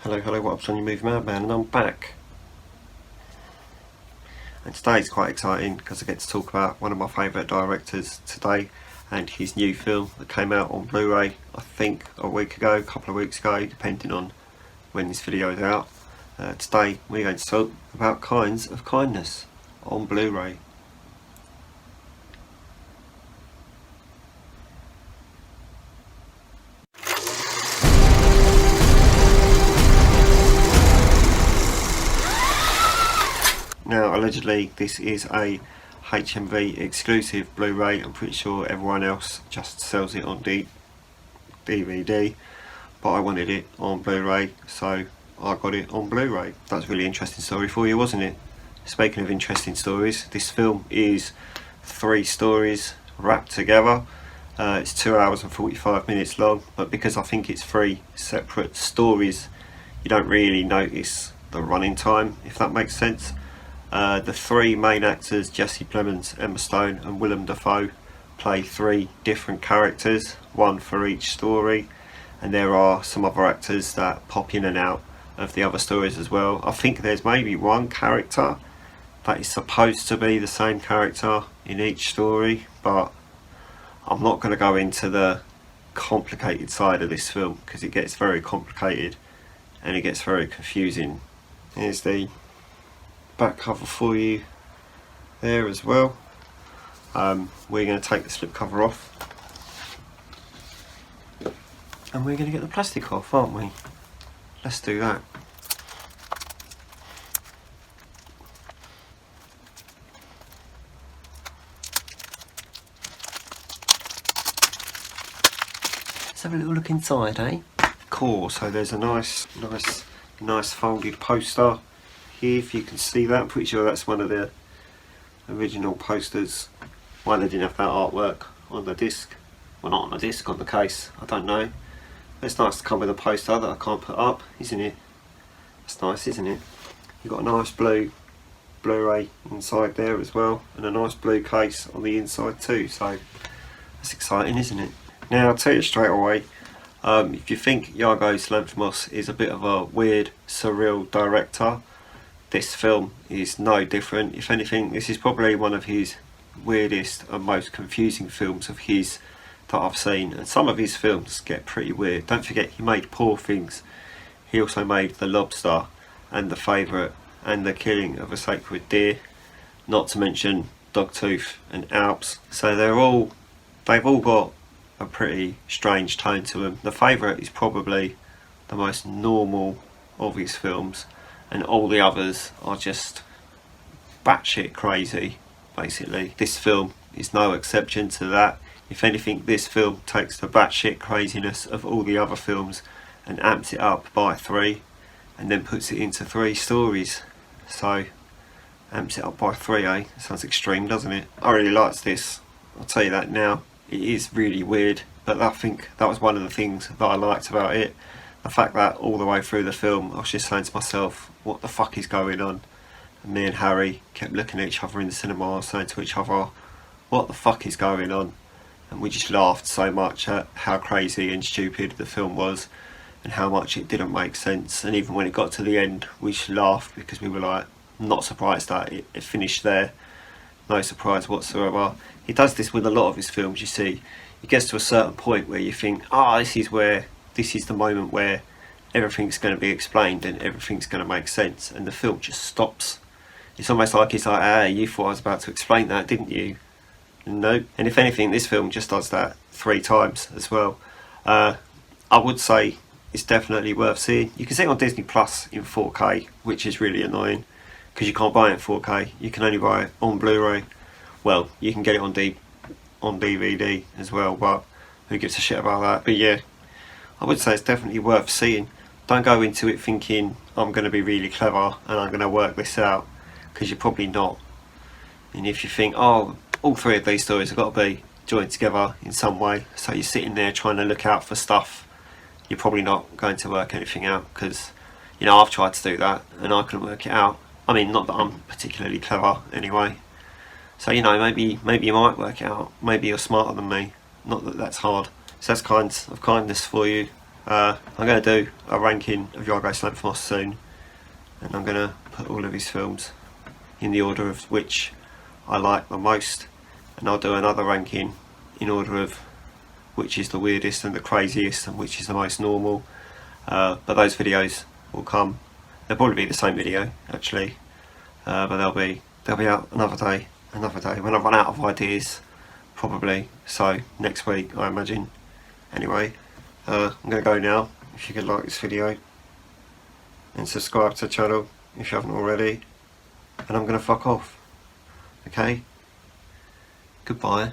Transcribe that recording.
Hello, what's on your Movie Madman, and I'm back. And today's quite exciting because I get to talk about one of my favourite directors today and his new film that came out on Blu-ray, I think a couple of weeks ago, depending on when this video is out. Today we're going to talk about Kinds of Kindness on Blu-ray. Now, allegedly, this is a HMV exclusive Blu-ray. I'm pretty sure everyone else just sells it on DVD, but I wanted it on Blu-ray, so I got it on Blu-ray. That's a really interesting story for you, wasn't it? Speaking of interesting stories, this film is 3 stories wrapped together. It's 2 hours and 45 minutes long, but because I think it's 3 separate stories, you don't really notice the running time, if that makes sense. The 3 main actors, Jesse Plemons, Emma Stone and Willem Dafoe, play 3 different characters, one for each story, and there are some other actors that pop in and out of the other stories as well. I think there's maybe one character that is supposed to be the same character in each story, but I'm not going to go into the complicated side of this film because it gets very complicated and it gets very confusing. Here's the back cover for you there as well. We're going to take the slip cover off and we're going to get the plastic off, aren't we? Let's do that. Let's have a little look inside, eh? Cool, so there's a nice folded poster here, if you can see that. I'm pretty sure that's one of the original posters. Why they didn't have that artwork on the disc, well, not on the disc, on the case, I don't know. It's nice to come with a poster that I can't put up, isn't it? It's nice, isn't it? You've got a nice blue Blu-ray inside there as well, and a nice blue case on the inside too, so that's exciting, isn't it? Now, I'll tell you straight away, if you think Yargos Lanthimos is a bit of a weird, surreal director, this film is no different. If anything, this is probably one of his weirdest and most confusing films of his that I've seen, and some of his films get pretty weird. Don't forget, he made Poor Things, he also made The Lobster and The Favourite and The Killing of a Sacred Deer, not to mention Dogtooth and Alps. So they've all got a pretty strange tone to them. The Favourite is probably the most normal of his films, and all the others are just batshit crazy, basically. This film is no exception to that. If anything, this film takes the batshit craziness of all the other films and amps it up by 3, and then puts it into 3 stories. So, amps it up by 3, eh? Sounds extreme, doesn't it? I really liked this, I'll tell you that now. It is really weird, but I think that was one of the things that I liked about it. The fact that all the way through the film I was just saying to myself, what the fuck is going on? And me and Harry kept looking at each other in the cinema, saying to each other, what the fuck is going on? And we just laughed so much at how crazy and stupid the film was and how much it didn't make sense. And even when it got to the end, we just laughed because we were like, not surprised that it finished there. No surprise whatsoever. He does this with a lot of his films, you see. It gets to a certain point where you think, this is the moment where everything's going to be explained and everything's going to make sense, and the film just stops. It's almost like it's like, hey, you thought I was about to explain that, didn't you? Nope. And if anything, this film just does that 3 times as well. I would say it's definitely worth seeing. You can see it on Disney Plus in 4K, which is really annoying because you can't buy it in 4K. You can only buy it on Blu-ray. Well, you can get it on DVD as well, but who gives a shit about that? But yeah, I would say it's definitely worth seeing. Don't go into it thinking I'm going to be really clever and I'm going to work this out, because you're probably not. And if you think, oh, all 3 of these stories have got to be joined together in some way, so you're sitting there trying to look out for stuff, you're probably not going to work anything out, because, you know, I've tried to do that and I couldn't work it out. I mean, not that I'm particularly clever anyway. So, you know, maybe you might work it out. Maybe you're smarter than me. Not that that's hard. So that's Kinds of Kindness for you. I'm going to do a ranking of Yargos Lanthimos soon, and I'm going to put all of his films in the order of which I like the most, and I'll do another ranking in order of which is the weirdest and the craziest and which is the most normal. But those videos will come. They'll probably be the same video actually, but they'll be out another day when I run out of ideas, probably. So next week, I imagine. Anyway, I'm going to go now. If you could like this video and subscribe to the channel if you haven't already, and I'm going to fuck off. Okay? Goodbye.